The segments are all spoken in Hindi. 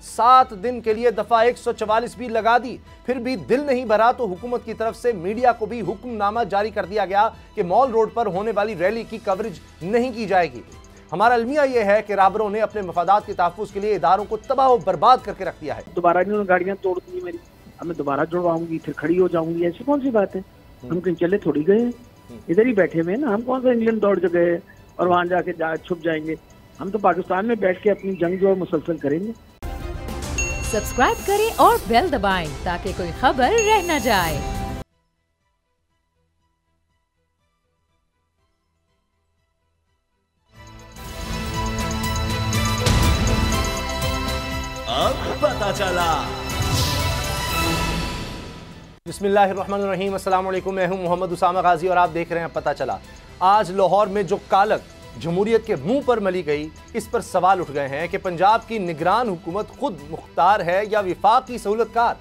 7 दिन के लिए दफा 144 भी लगा दी, फिर भी दिल नहीं भरा तो हुकूमत की तरफ से मीडिया को भी हुक्मनामा जारी कर दिया गया कि मॉल रोड पर होने वाली रैली की कवरेज नहीं की जाएगी। हमारा अलमिया यह है कि राबरों ने अपने मफादात के तहफ़्फ़ुज़ के लिए इदारों को तबाह और बर्बाद करके रख दिया है। दोबारा इन्होंने गाड़ियां तोड़ दी मेरी, अब मैं दोबारा जुड़वाऊंगी, फिर खड़ी हो जाऊंगी, ऐसी कौन सी बात है? हम कहीं चले थोड़ी गए, इधर ही बैठे हुए ना। हम कौन सा इंग्लैंड दौड़ गए और वहां जाके छुप जाएंगे? हम तो पाकिस्तान में बैठ के अपनी जंग जो है मुसलसल करेंगे। सब्सक्राइब करें और बेल दबाएं ताकि कोई खबर रह न जाए। अब पता चला। बिस्मिल्लाहिर्रहमानिर्रहीम, अस्सलाम वालेकुम। मैं हूं मोहम्मद उसामा गाजी और आप देख रहे हैं पता चला। आज लाहौर में जो कालक जमहूरियत के मुंह पर मली गई, इस पर सवाल उठ गए हैं कि पंजाब की निगरान हुकूमत खुद मुख्तार है या विफाक की सहूलतकार।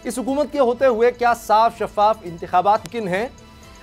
इस हुकूमत के होते हुए क्या साफ शफाफ इंतखाबात मुमकिन हैं?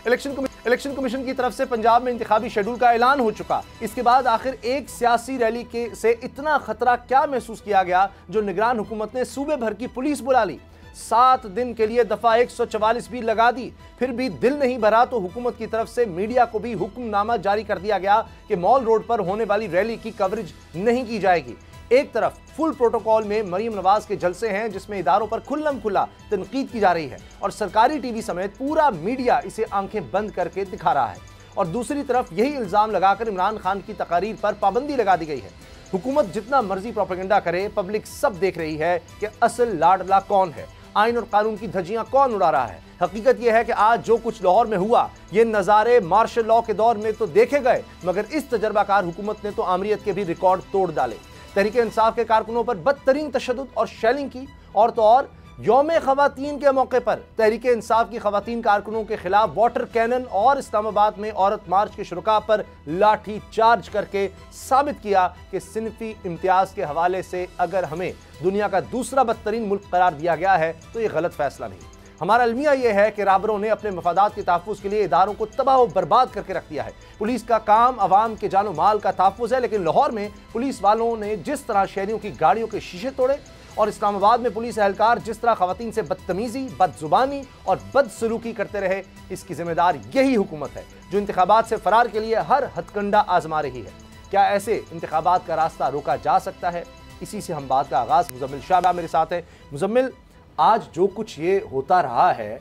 इलेक्शन कमीशन की तरफ से पंजाब में इंतखाबी शेड्यूल का ऐलान हो चुका। इसके बाद आखिर एक सियासी रैली से इतना खतरा क्या महसूस किया गया जो निगरान हुकूमत ने सूबे भर की पुलिस बुला ली? 7 दिन के लिए दफा 144 भी लगा दी, फिर भी दिल नहीं भरा तो हुकूमत की तरफ से मीडिया को भी हुक्मनामा जारी कर दिया गया कि मॉल रोड पर होने वाली रैली की कवरेज नहीं की जाएगी। एक तरफ फुल प्रोटोकॉल में मरीम नवाज के जलसे हैं जिसमें इदारों पर खुल्लम खुल्ला तनकीद की जा रही है और सरकारी टीवी समेत पूरा मीडिया इसे आंखें बंद करके दिखा रहा है, और दूसरी तरफ यही इल्जाम लगाकर इमरान खान की तकारीर पर पाबंदी लगा दी गई है। हुकूमत जितना मर्जी प्रोपेगेंडा करे, पब्लिक सब देख रही है कि असल लाडला कौन है, आइन और कानून की धज्जियां कौन उड़ा रहा है। हकीकत यह है कि आज जो कुछ लाहौर में हुआ, ये नज़ारे मार्शल लॉ के दौर में तो देखे गए, मगर इस तजर्बाकार हुकूमत ने तो आमरीत के भी रिकॉर्ड तोड़ डाले। तहरीक इंसाफ के कारकुनों पर बदतरीन तशद्दुद और शेलिंग की, और तो और यौम ख़वातीन के मौके पर तहरीक इंसाफ की ख़वातीन कारकुनों के खिलाफ वाटर कैनन और इस्लामाबाद में औरत मार्च के शुरुका पर लाठी चार्ज करके साबित किया कि सिनफी इम्तियाज़ के हवाले से अगर हमें दुनिया का दूसरा बदतरीन मुल्क करार दिया गया है तो ये गलत फैसला नहीं। हमारा अलमिया यह है कि राबरों ने अपने मफादात के तहफ़्फ़ुज़ के लिए इदारों को तबाह और बर्बाद करके रख दिया है। पुलिस का काम अवाम के जानो माल का तहफ़्फ़ुज़ है, लेकिन लाहौर में पुलिस वालों ने जिस तरह शहरियों की गाड़ियों के शीशे तोड़े और इस्लामाबाद में पुलिस एहलकार जिस तरह ख़वातीन से बदतमीज़ी, बदजुबानी और बदसलूकी करते रहे, इसकी जिम्मेदार यही हुकूमत है जो इंतखाबात से फरार के लिए हर हथकंडा आजमा रही है। क्या ऐसे इंतखाबात का रास्ता रोका जा सकता है? इसी से हम बात का आगाज़, मुजम्मिल शाह मेरे साथ है। मुजम्मिल, आज जो कुछ ये होता रहा है,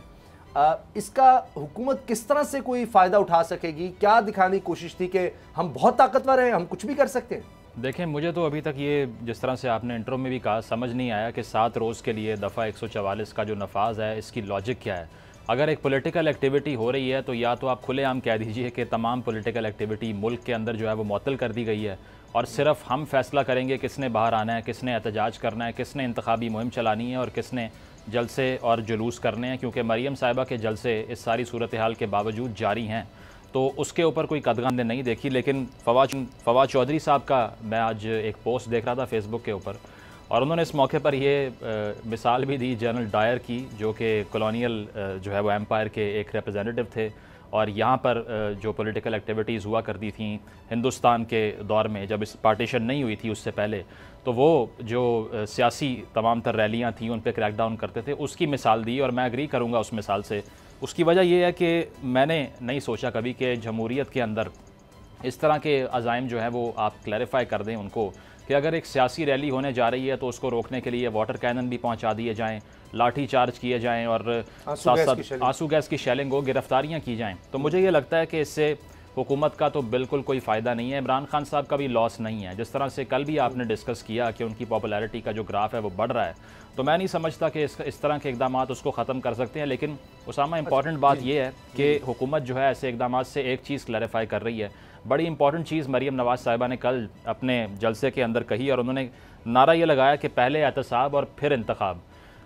इसका हुकूमत किस तरह से कोई फ़ायदा उठा सकेगी? क्या दिखाने की कोशिश थी कि हम बहुत ताकतवर हैं, हम कुछ भी कर सकते हैं? देखें, मुझे तो अभी तक ये, जिस तरह से आपने इंट्रो में भी कहा, समझ नहीं आया कि 7 रोज़ के लिए दफ़ा 144 का जो नफाज है, इसकी लॉजिक क्या है। अगर एक पॉलिटिकल एक्टिविटी हो रही है तो या तो आप खुलेआम कह दीजिए कि तमाम पॉलिटिकल एक्टिविटी मुल्क के अंदर जो है वो मुअत्तल कर दी गई है और सिर्फ हम फैसला करेंगे किसने बाहर आना है, किसने एहतजाज करना है, किसने इंतखाबी मुहिम चलानी है और किसने जलसे और जुलूस करने हैं। क्योंकि मरीम साहिबा के जलसे इस सारी सूरत हाल के बावजूद जारी हैं, तो उसके ऊपर कोई कदगन नहीं देखी। लेकिन फवाद चौधरी साहब का मैं आज एक पोस्ट देख रहा था फेसबुक के ऊपर, और उन्होंने इस मौके पर ये मिसाल भी दी जनरल डायर की, जो कि कॉलोनियल जो है वो एम्पायर के एक रिप्रेजेंटेटिव थे, और यहाँ पर जो पॉलिटिकल एक्टिविटीज़ हुआ करती थी हिंदुस्तान के दौर में, जब इस पार्टीशन नहीं हुई थी उससे पहले, तो वो जो सियासी तमाम तर रैलियाँ थी उन पर क्रैकडाउन करते थे, उसकी मिसाल दी। और मैं एग्री करूँगा उस मिसाल से। उसकी वजह यह है कि मैंने नहीं सोचा कभी कि जमहूरियत के अंदर इस तरह के अज़ाइम जो है वो आप क्लैरिफाई कर दें उनको, कि अगर एक सियासी रैली होने जा रही है तो उसको रोकने के लिए वाटर कैनन भी पहुंचा दिए जाएं, लाठी चार्ज किए जाएं और साथ साथ आंसू गैस की शेलिंग हो, गिरफ्तारियां की जाएं। तो मुझे ये लगता है कि इससे हुकूमत का तो बिल्कुल कोई फ़ायदा नहीं है, इमरान खान साहब का भी लॉस नहीं है। जिस तरह से कल भी आपने डिस्कस किया कि उनकी पॉपुलैरिटी का जो ग्राफ है वो बढ़ रहा है, तो मैं नहीं समझता कि इस तरह के इकदाम उसको ख़त्म कर सकते हैं। लेकिन उसामा, इंपॉर्टेंट बात यह है कि हुकूमत जो है ऐसे इकदाम से एक चीज़ क्लैरिफाई कर रही है। बड़ी इंपॉर्टेंट चीज़ मरीम नवाज़ साहिबा ने कल अपने जलसे के अंदर कही, और उन्होंने नारा ये लगाया कि पहले एहतसाब और फिर इंतखाब।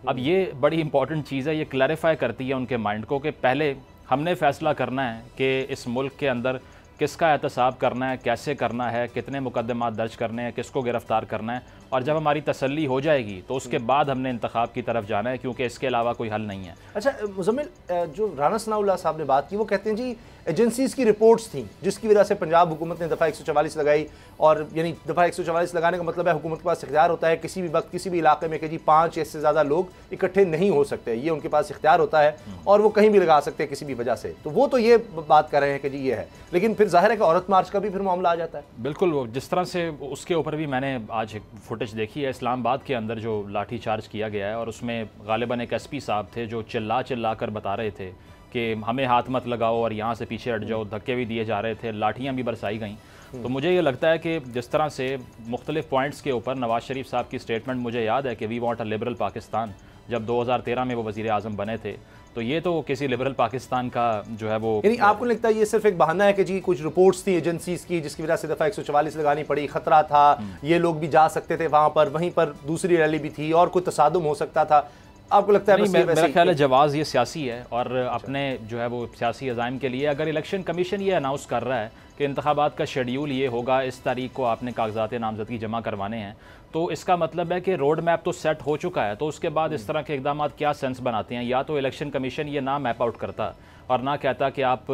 अब ये बड़ी इंपॉर्टेंट चीज़ है, ये क्लैरिफाई करती है उनके माइंड को कि पहले हमने फ़ैसला करना है कि इस मुल्क के अंदर किसका एहतसाब करना है, कैसे करना है, कितने मुकदमात दर्ज करने हैं, किसको गिरफ़्तार करना है, और जब हमारी तसल्ली हो जाएगी तो उसके बाद हमने इंतखाब की तरफ जाना है, क्योंकि इसके अलावा कोई हल नहीं है। अच्छा मुज़म्मिल, जो राना सनाउल्लाह साहब ने बात की वो कहते हैं जी एजेंसीज़ की रिपोर्ट्स थी जिसकी वजह से पंजाब हुकूमत ने दफ़ा 144 लगाई, और यानी दफ़ा 144 लगाने का मतलब है हुकूमत के पास इख्तियार होता है किसी भी वक्त किसी भी इलाके में कि जी 5 या इससे ज़्यादा लोग इकट्ठे नहीं हो सकते, ये उनके पास इख्तियार होता है और वो कहीं भी लगा सकते हैं किसी भी वजह से। तो वो तो ये बात कर रहे हैं कि जी ये है, लेकिन फिर जाहिर है कि औरत मार्च का भी फिर मामला आ जाता है। बिल्कुल, वो जिस तरह से उसके ऊपर भी मैंने आज फुटेज देखी है, इस्लामाबाद के अंदर जो लाठी चार्ज किया गया है और उसमें गालिबन एक एसपी साहब थे जो चिल्ला कर बता रहे थे कि हमें हाथ मत लगाओ और यहाँ से पीछे हट जाओ, धक्के भी दिए जा रहे थे, लाठियाँ भी बरसाई गई। तो मुझे ये लगता है कि जिस तरह से मुख्तलिफ पॉइंट्स के ऊपर नवाज शरीफ साहब की स्टेटमेंट, मुझे याद है कि we want a liberal Pakistan, जब 2013 में वो वज़ीर आज़म बने थे, तो ये तो किसी लिबरल पाकिस्तान का जो है वो, यानी आपको लगता है ये सिर्फ एक बहाना है कि जी कुछ रिपोर्ट्स थी एजेंसीज की जिसकी वजह से दफ़ा 144 लगानी पड़ी, खतरा था, ये लोग भी जा सकते थे वहाँ पर, वहीं पर दूसरी रैली भी थी और कोई तसादुम हो सकता था? आपको लगता है? मेरा ख्याल है जवाज़ ये सियासी है और अपने जो है वो सियासी अज़ाइम के लिए अगर इलेक्शन कमीशन ये अनाउंस कर रहा है कि इंतखाबात का शेड्यूल ये होगा, इस तारीख को आपने कागजात नामजदगी जमा करवाने हैं, तो इसका मतलब है कि रोड मैप तो सेट हो चुका है। तो उसके बाद इस तरह के इकदाम क्या सेंस बनाते हैं? या तो इलेक्शन कमीशन ये ना मैप आउट करता और ना कहता कि आप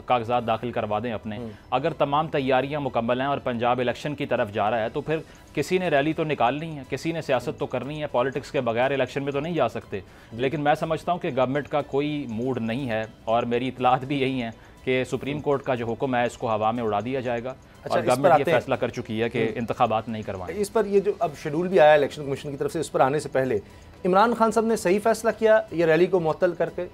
कागजात दाखिल करवा दें अपने। अगर तमाम तैयारियां मुकम्मल हैं और पंजाब इलेक्शन की तरफ जा रहा है तो फिर किसी ने रैली तो निकालनी है, किसी ने सियासत तो करनी है, पॉलिटिक्स के बगैर इलेक्शन में तो नहीं जा सकते। लेकिन मैं समझता हूँ कि गवर्नमेंट का कोई मूड नहीं है और मेरी इतलात भी यही है कि सुप्रीम कोर्ट का जो हुक्म है इसको हवा में उड़ा दिया जाएगा। अच्छा, और गवर्नमेंट ये फैसला कर चुकी है कि इंतखाबात नहीं करवाएं। इस पर ये जो अब शेड्यूल भी आया इलेक्शन कमीशन की तरफ से, इस पर आने से पहले इमरान खान साहब ने सही फैसला किया ये रैली को मुअत्तल करके?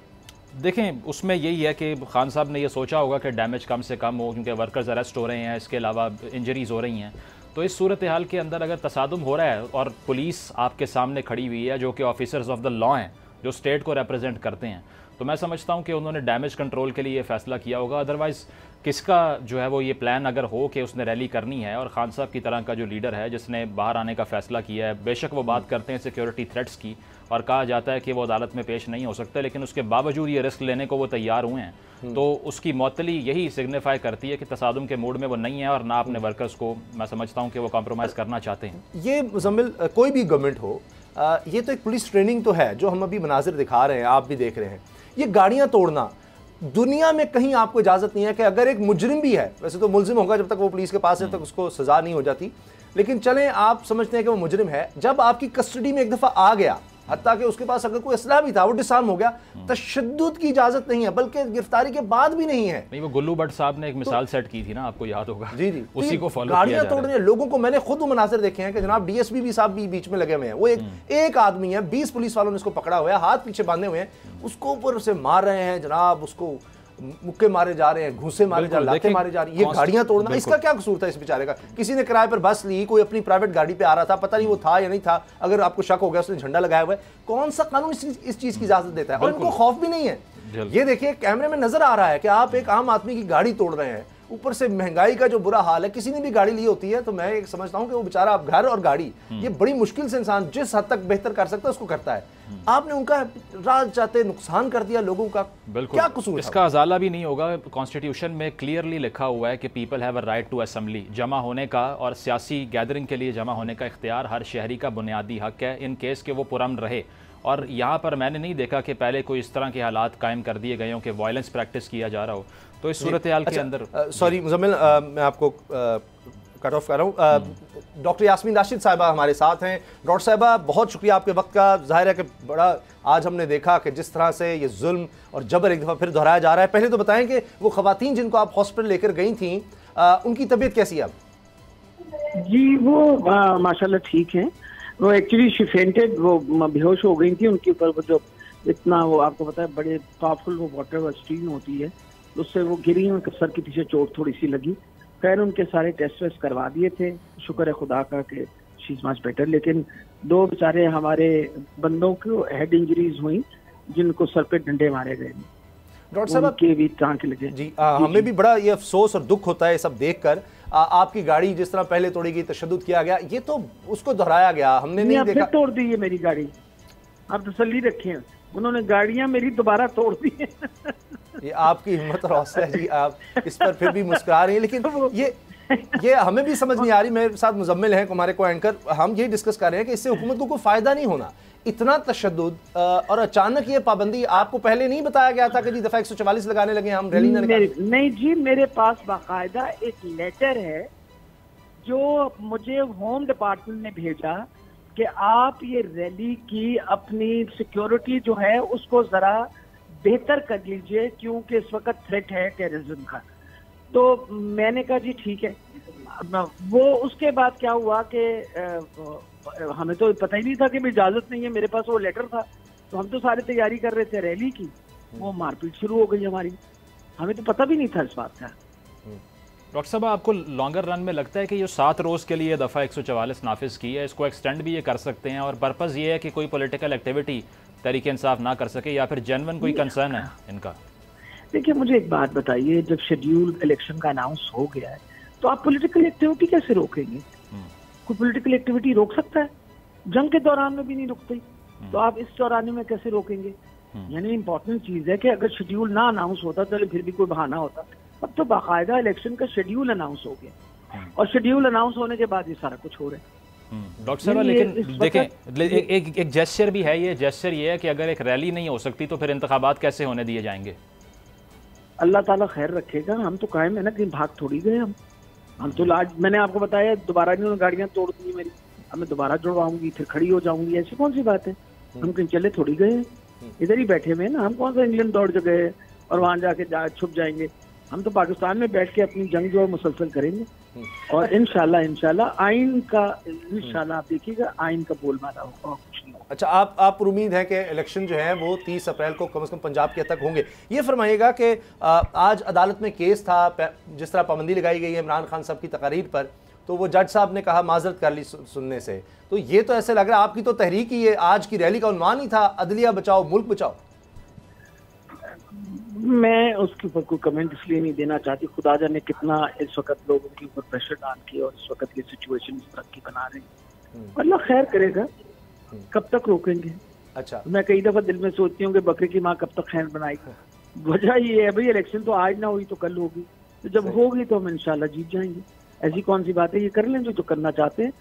देखें, उसमें यही है कि खान साहब ने ये सोचा होगा कि डैमेज कम से कम हो, क्योंकि वर्कर्स अरेस्ट हो रहे हैं, इसके अलावा इंजरीज़ हो रही हैं। तो इस सूरत हाल के अंदर अगर तसादुम हो रहा है और पुलिस आपके सामने खड़ी हुई है जो कि ऑफिसर्स ऑफ द लॉ हैं, जो स्टेट को रिप्रेजेंट करते हैं, तो मैं समझता हूँ कि उन्होंने डैमेज कंट्रोल के लिए ये फैसला किया होगा। अदरवाइज़ किसका जो है वो ये प्लान अगर हो कि उसने रैली करनी है और खान साहब की तरह का जो लीडर है जिसने बाहर आने का फैसला किया है, बेशक वो बात करते हैं सिक्योरिटी थ्रेट्स की और कहा जाता है कि वो अदालत में पेश नहीं हो सकते, लेकिन उसके बावजूद ये रिस्क लेने को वो तैयार हुए हैं, तो उसकी मुअत्तली यही सिग्निफाई करती है कि तसादुम के मूड में वो नहीं है और ना अपने वर्कर्स को मैं समझता हूँ कि वो कॉम्प्रोमाइज़ करना चाहते हैं। ये मुज़म्मिल कोई भी गवर्नमेंट हो, ये तो एक पुलिस ट्रेनिंग तो है जो हम अभी मनाजिर दिखा रहे हैं, आप भी देख रहे हैं। ये गाड़ियाँ तोड़ना दुनिया में कहीं आपको इजाज़त नहीं है कि अगर एक मुजरिम भी है, वैसे तो मुलजिम होगा जब तक वो पुलिस के पास है तक उसको सज़ा नहीं हो जाती, लेकिन चलें आप समझते हैं कि वो मुजरिम है, जब आपकी कस्टडी में एक दफ़ा आ गया, हत्ता कि उसके पास अगर कोई असला भी था वो डिसआर्म हो गया, तशद्दुद की इजाजत नहीं है, बल्कि गिरफ्तारी के बाद भी नहीं है। नहीं, वो गुल्लू भट्ट साहब ने एक मिसाल सेट की थी ना, आपको याद होगा? जी जी, उसी को फॉलो गाड़ियां तोड़ रहे हैं लोगों को। मैंने खुद वो मनाजिर देखे हैं कि जनाब डीएसपी भी साहब भी बीच में लगे हुए हैं, वो एक आदमी है, 20 पुलिस वालों ने उसको पकड़ा हुआ है, हाथ पीछे बांधे हुए हैं, उसको ऊपर से मार रहे हैं जनाब, उसको मुक्के मारे जा रहे हैं, घूसे मारे जा रहे हैं, लातें मारे जा रही हैं। ये गाड़ियां तोड़ना, इसका क्या कसूर था इस बेचारे का? किसी ने किराए पर बस ली, कोई अपनी प्राइवेट गाड़ी पे आ रहा था, पता नहीं वो था या नहीं था, अगर आपको शक हो गया उसने झंडा लगाया हुआ है, कौन सा कानून इस चीज की इजाजत देता है? और इनको खौफ भी नहीं है। ये देखिए कैमरे में नजर आ रहा है कि आप एक आम आदमी की गाड़ी तोड़ रहे हैं, ऊपर से महंगाई का जो बुरा हाल है। किसी ने भी गाड़ी ली होती है तो मैं एक समझता हूं कि वो बेचारा अब घर और गाड़ी, ये बड़ी मुश्किल से इंसान जिस हद तक बेहतर कर सकता है उसको करता है। आपने उनका राज चाहते नुकसान कर दिया लोगों का, क्या कसूर? इसका अजाला भी नहीं होगा। कॉन्स्टिट्यूशन में क्लियरली लिखा हुआ है कि people have a right to assembly, जमा होने का और सियासी गैदरिंग के लिए जमा होने का इख्तियार हर शहरी का बुनियादी हक है, इन केस के वो पुरअमन रहे। और यहाँ पर मैंने नहीं देखा कि पहले कोई इस तरह के हालात कायम कर दिए गए हों कि वायलेंस प्रैक्टिस किया जा रहा हो। तो इस सूरत हाल के अंदर सॉरी मुज़म्मिल, मैं आपको कट ऑफ कर रहा हूँ। डॉक्टर यास्मीन राशिद साहिबा हमारे साथ हैं। डॉक्टर साहिबा, बहुत शुक्रिया आपके वक्त का। जाहिर है कि बड़ा आज हमने देखा कि जिस तरह से ये जुल्म और जबर एक दफ़ा फिर दोहराया जा रहा है। पहले तो बताएं कि वो ख़वातीन जिनको आप हॉस्पिटल लेकर गई थी, उनकी तबीयत कैसी है अब? जी वो माशाल्लाह ठीक है। वो एक्चुअली शी फेंटेड, वो बेहोश हो गई थी। उनके ऊपर वो जो इतना वो आपको पता है बड़े पावरफुल वो वाटर स्टीम होती है, उससे वो गिरी, उनके सर के पीछे चोट थोड़ी सी लगी। खैर उनके सारे टेस्ट वेस्ट करवा दिए थे, शुक्र है खुदा का कि शी इज मच बेटर। लेकिन दो बेचारे हमारे बंदों को हेड इंजरीज हुई जिनको सर पे डंडे मारे गए। डॉक्टर साहब के भी टांके लगे। जी हमें भी बड़ा ये अफसोस और दुख होता है सब देखकर। आपकी गाड़ी जिस तरह पहले तोड़ी गई, तशद्दुद किया गया, ये तो उसको दोहराया गया, हमने नहीं देखा। तोड़ दी है मेरी गाड़ी, आप तसल्ली रखें, उन्होंने गाड़ियां मेरी दोबारा तोड़ दी है। ये आपकी हिम्मत और हौसला है जी, आप इस पर फिर भी मुस्कुरा रही हैं। लेकिन ये हमें भी समझ नहीं आ रही। मेरे साथ मुजम्मिल हैं हमारे को एंकर, हम यही डिस्कस कर रहे हैं कि इससे हुकूमत को कोई फायदा नहीं होना। इतना तशद्दुद और अचानक ये पाबंदी, आपको पहले नहीं बताया गया था कि जी दफा 144 लगाने लगे हम रैली ना निकालें? नहीं जी, मेरे पास बाकायदा एक लेटर है जो मुझे होम डिपार्टमेंट ने भेजा कि आप ये रैली की अपनी सिक्योरिटी जो है उसको जरा बेहतर कर लीजिए, क्योंकि इस वक्त थ्रेट है टेररिज्म का। तो मैंने कहा जी ठीक है। वो उसके बाद क्या हुआ कि हमें तो पता ही नहीं था कि इजाजत नहीं है, मेरे पास वो लेटर था, तो हम तो सारी तैयारी कर रहे थे रैली की, वो मारपीट शुरू हो गई हमारी, हमें तो पता भी नहीं था इस बात का। डॉक्टर साहब, आपको लॉन्गर रन में लगता है कि ये 7 रोज़ के लिए दफ़ा 144 नाफिज की है, इसको एक्सटेंड भी ये कर सकते हैं और पर्पज़ ये है कि कोई पॉलिटिकल एक्टिविटी तहरीक इंसाफ ना कर सके, या फिर जेन्युइन कोई कंसर्न है इनका? देखिए मुझे एक बात बताइए, जब शेड्यूल इलेक्शन का अनाउंस हो गया है तो आप पॉलिटिकल एक्टिविटी कैसे रोकेंगे? कोई पॉलिटिकल एक्टिविटी रोक सकता है? जंग के दौरान में भी नहीं रुकती, तो आप इस दौरान में कैसे रोकेंगे? यानी इंपॉर्टेंट चीज है कि अगर शेड्यूल ना अनाउंस होता तो फिर भी कोई बहाना होता। अब तो बाकायदा इलेक्शन का शेड्यूल अनाउंस हो गया और शेड्यूल अनाउंस होने के बाद ये सारा कुछ हो रहा है। डॉक्टर साहब, लेकिन देखें एक जेस्चर भी है, ये जेस्चर ये है कि अगर एक रैली नहीं हो सकती तो फिर इंतखाबात कैसे होने दिए जाएंगे? अल्लाह ताला खैर रखेगा, हम तो कायम है ना, कहीं भाग थोड़ी गए हम तो आज मैंने आपको बताया दोबारा नहीं गाड़ियां तोड़ दी मेरी, अब मैं दोबारा जुड़वाऊंगी फिर खड़ी हो जाऊंगी, ऐसी कौन सी बात है? हम कहीं चले थोड़ी गए, इधर ही बैठे हुए ना, हम कौन सा इंग्लैंड दौड़ गए और वहां जाके छुप जाएंगे? हम तो पाकिस्तान में बैठ के अपनी जंग जो है मुसलसल करेंगे और इंशाल्लाह आइन का, इंशाल्लाह आप देखिएगा आइन का बोलबाला होगा, कुछ नहीं होगा। अच्छा, आप उम्मीद है कि इलेक्शन जो है वो 30 अप्रैल को कम से कम पंजाब के तक होंगे। ये फरमाइएगा कि आज अदालत में केस था, जिस तरह पाबंदी लगाई गई है इमरान खान साहब की तकारीर पर, तो वो जज साहब ने कहा माजरत कर ली सुनने से, तो ये तो ऐसे लग रहा है आपकी तो तहरीक ही है, आज की रैली का उन्वान ही था अदलिया बचाओ मुल्क बचाओ। मैं उसके ऊपर कोई कमेंट इसलिए नहीं देना चाहती, खुदा जाने कितना इस वक्त लोगों के ऊपर प्रेशर डाल के और इस वक्त ये सिचुएशन इस तरह की बना रहे हैं, अल्लाह खैर करेगा। कब तक रोकेंगे? अच्छा, मैं कई दफा दिल में सोचती हूँ कि बकरे की माँ कब तक खैर बनाएगी। वजह ये है भाई, इलेक्शन तो आज ना हुई तो कल होगी, तो जब होगी तो हम इंशाल्लाह जीत जाएंगे। ऐसी कौन सी बात है? ये कर लें जो करना चाहते हैं।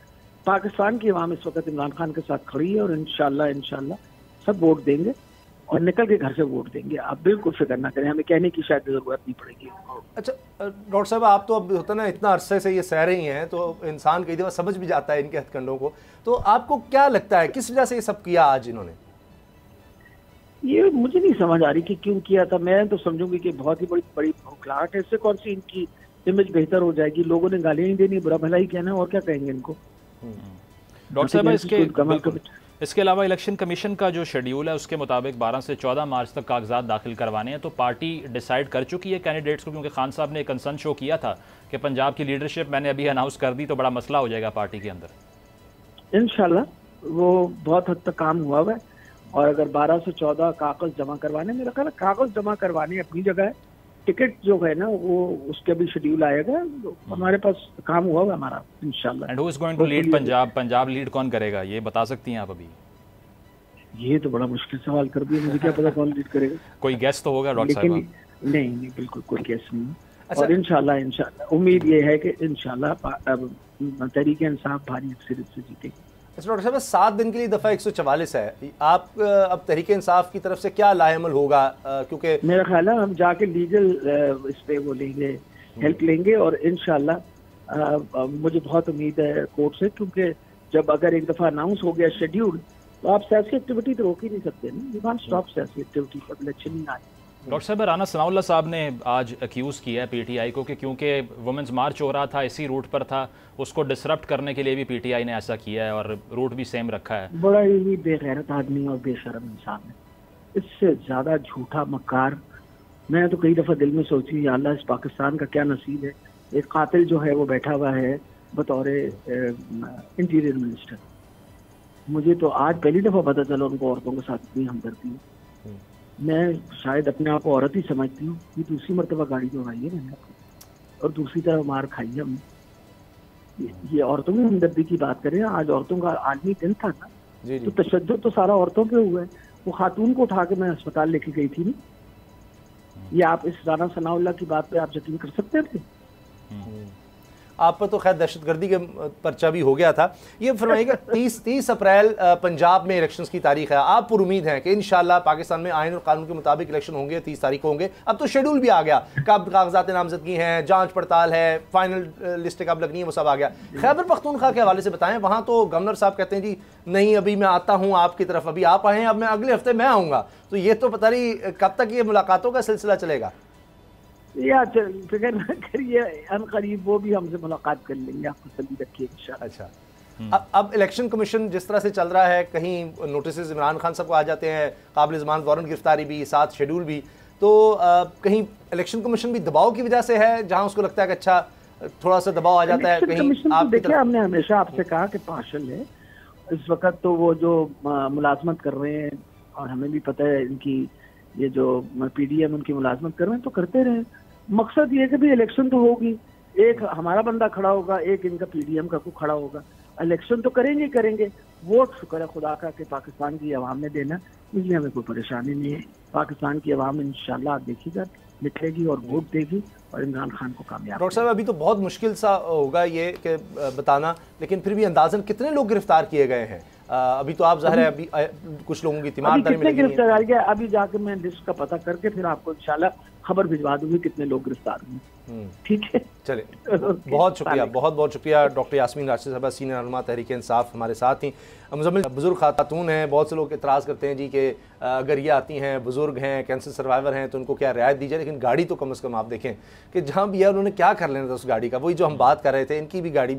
पाकिस्तान की अवाम इस वक्त इमरान खान के साथ खड़ी है और इंशाल्लाह सब वोट देंगे और निकल के घर से वोट देंगे। आप बिल्कुल फिक्र ना करें, हमें कहने की शायद जरूरत नहीं पड़ेगी। अच्छा डॉक्टर साहब, आप तो अब होता ना इतना अरसे से ये सह रही हैं, तो इंसान कई दफ़ा समझ भी जाता है इनके हथकंडों को, तो आपको क्या लगता है किस वजह से ये सब किया आज इन्होंने? ये मुझे नहीं समझ आ रही कि क्यों किया था। मैं तो समझूंगी कि बहुत ही बड़ी भौखलाहट है, इससे कौन सी इनकी इमेज बेहतर हो जाएगी? लोगों ने गालियां ही देनी, बुरा भला ही कहना, और क्या कहेंगे इनको? डॉक्टर साहब, इसके अलावा इलेक्शन कमीशन का जो शेड्यूल है उसके मुताबिक 12 से 14 मार्च तक कागजात दाखिल करवाने हैं, तो पार्टी डिसाइड कर चुकी है कैंडिडेट्स को? क्योंकि खान साहब ने कंसर्न शो किया था कि पंजाब की लीडरशिप मैंने अभी अनाउंस कर दी तो बड़ा मसला हो जाएगा पार्टी के अंदर। इंशाल्लाह वो बहुत हद तक काम हुआ है, और अगर 12 से 14 कागज जमा करवाने, मेरा ख्याल कागज जमा करवाने अपनी जगह है, टिकट जो है ना वो उसका भी शेड्यूल आएगा, हमारे पास काम हुआ है हमारा इंशाल्लाह। And who is going to lead Punjab? Punjab lead कौन करेगा, ये बता सकती हैं आप अभी? ये तो बड़ा मुश्किल सवाल कर दिया, मुझे क्या पता कौन लीड करेगा। कोई गेस्ट तो होगा डॉक्टर साहब? नहीं बिल्कुल कोई गेस्ट नहीं। अच्छा। और इंशाल्लाह उम्मीद ये है कि इंशाल्लाह तहरीक इंसाफ भारी अक्सरियत से जीतेगी। अच्छा डॉक्टर साहब, 7 दिन के लिए दफ़ा 144 है, आप अब तहरीक इंसाफ की तरफ से क्या लाएमल होगा? क्योंकि मेरा ख्याल है हम जाके लीगल इस पे वो लेंगे, हेल्प लेंगे, और इंशाल्लाह मुझे बहुत उम्मीद है कोर्ट से, क्योंकि जब अगर एक दफ़ा अनाउंस हो गया शेड्यूल तो आप सियासी एक्टिविटी तो रोक ही नहीं सकते ना, यू कांट स्टॉप सियासी एक्टिविटी फॉर इलेक्शन इन आज। डॉक्टर साहब, राना सनाउल्लाह साहब ने आज अक्यूज़ किया है पीटीआई को कि क्योंकि वुमेंस मार्च हो रहा था, इसी रूट पर था, उसको डिसरप्ट करने के लिए भी पीटीआई ने ऐसा किया है और रूट भी सेम रखा है। बड़ा ही बेगैरत आदमी और बेशर्म इंसान है, इससे ज़्यादा झूठा मक्कार। मैं तो कई दफ़ा दिल में सोची हूँ, या अल्लाह इस पाकिस्तान का क्या नसीब है, एक कातिल जो है वो बैठा हुआ है बतौर इंटीरियर मिनिस्टर। मुझे तो आज पहली दफ़ा पता चला उनको औरतों के साथ इतनी हमदर्दी है। मैं शायद अपने आप को औरत ही समझती हूँ, ये दूसरी मरतबा गाड़ी दौड़ाई है मैंने और दूसरी तरफ मार खाई है हमने। ये औरतों की हमदर्दी की बात करें, आज औरतों का आलमी दिन था ना, तो तशद्दुद तो सारा औरतों पे हुआ है। वो खातून को उठा के मैं अस्पताल लेके गई थी ना, ये आप इस राना सनाउल्लाह की बात पे आप यकीन कर सकते थे? आप पर तो खैर दहशतगर्दी के पर्चा भी हो गया था। ये फरमाइएगा 30 अप्रैल पंजाब में इलेक्शंस की तारीख है, आप पर उम्मीद है कि इंशाल्लाह पाकिस्तान में आइन और कानून के मुताबिक इलेक्शन होंगे, 30 तारीख को होंगे। अब तो शेड्यूल भी आ गया, कब कागजात नामजदगी हैं, जांच पड़ताल है, फाइनल लिस्ट कब लगनी है, वो सब आ गया। खैबर पख्तूनख्वा के हवाले से बताएं, वहाँ तो गवर्नर साहब कहते हैं जी नहीं अभी मैं आता हूँ आपकी तरफ, अभी आप आए हैं, अब मैं अगले हफ्ते मैं आऊँगा। तो ये तो पता नहीं कब तक ये मुलाकातों का सिलसिला चलेगा। या फिक्र न करिए, अनकरीब वो भी हमसे मुलाकात कर लेंगे, आप तसल्ली रखिए इंशाल्लाह। अच्छा, अब इलेक्शन कमीशन जिस तरह से चल रहा है, कहीं नोटिस इमरान खान साहब को आ जाते हैं, काबिल ज़मानत वारंट गिरफ्तारी भी, साथ शेड्यूल भी, तो कहीं इलेक्शन कमीशन भी दबाव की वजह से है, जहां उसको लगता है कि अच्छा थोड़ा सा दबाव आ जाता है कहीं आप देखिए, हमने हमेशा आपसे कहा कि पार्शल है इस वक्त, तो वो जो मुलाजमत कर रहे हैं और हमें भी पता है इनकी ये जो पीडीएम उनकी मुलाजमत कर रहे हैं तो करते रहे। मकसद ये है कि भी इलेक्शन तो होगी, एक हमारा बंदा खड़ा होगा, एक इनका पीडीएम का को खड़ा होगा, इलेक्शन तो करेंगे ही करेंगे। वोट शुक्र है खुदा का कि पाकिस्तान की आवाम ने देना, इसलिए हमें कोई परेशानी नहीं है। पाकिस्तान की आवाम इंशाल्लाह देखिएगा निकलेगी और वोट देगी और इमरान खान को कामयाब। डॉक्टर साहब अभी तो बहुत मुश्किल सा होगा ये कि बताना, लेकिन फिर भी अंदाजन कितने लोग गिरफ्तार किए गए हैं? अभी तो आप ज़ाहिर है अभी कुछ लोगों की तीमारदारी में गिरफ्तार आ गया, अभी जाके मैं लिस्ट का पता करके फिर आपको इंशाल्लाह खबर भिजवा दूंगी कितने लोग गिरफ्तार हुए। ठीक है, चले बहुत शुक्रिया, बहुत बहुत शुक्रिया। डॉक्टर यास्मीन राशिद साहबा, सीनियर रहनुमा तहरीक इंसाफ हमारे साथ थी। मुज़म्मिल बुजुर्ग खातून हैं, बहुत से लोग एतराज़ करते हैं जी कि अगर ये आती हैं, बुजुर्ग हैं, कैंसर सर्वाइवर हैं, तो उनको क्या रियायत दी जाए, लेकिन गाड़ी तो कम से कम आप देखें कि जहाँ भी है उन्होंने क्या कर लेना था उस गाड़ी का। वही जो हम बात कर रहे थे, इनकी भी गाड़ी